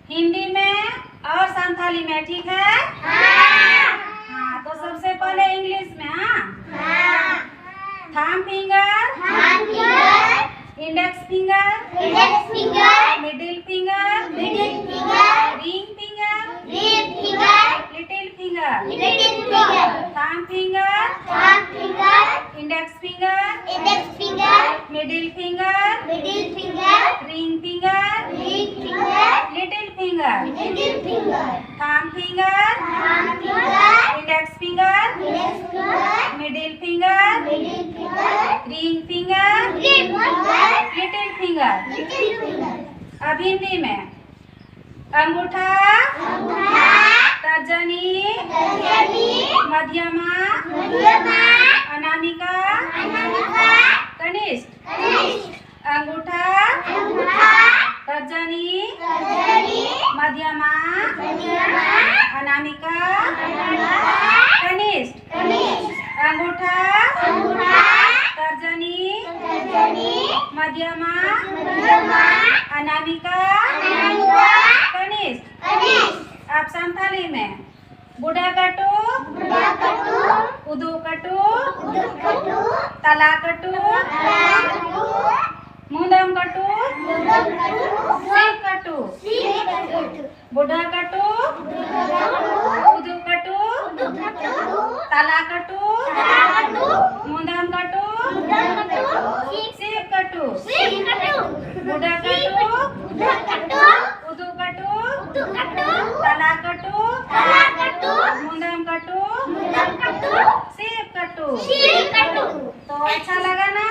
हिंदी में और संथाली में, ठीक है? हाँ, तो सबसे पहले इंग्लिश में। हाँ, thumb finger, index finger, middle finger, ring finger, little finger, thumb finger, index finger, middle finger, ring finger, little finger, thumb finger, index finger, middle finger, ring finger, little finger. अब हिंदी में अंगूठा, तर्जनी, मध्यमा, अनामिका, कनिष्ठ। अंगूठा, तर्जनी, मध्यमा, अनामिका, कनिष्ठ। अंगूठा, तर्जनी, मध्यमा, अनामिका, कनिष्ठ। अब संथाली में बुढ़ा कटु, उदू कटु, तला कटु, मुंदम कटु, सीख कटु। बुढ़ा कटु, उदू कटु, तला कटु, मुंदम कटु, सीख कटु। बुढ़ा कटु, उदू कटु, तला कटु, मुंदम कटु, सीख कटु। तो अच्छा लगा ना?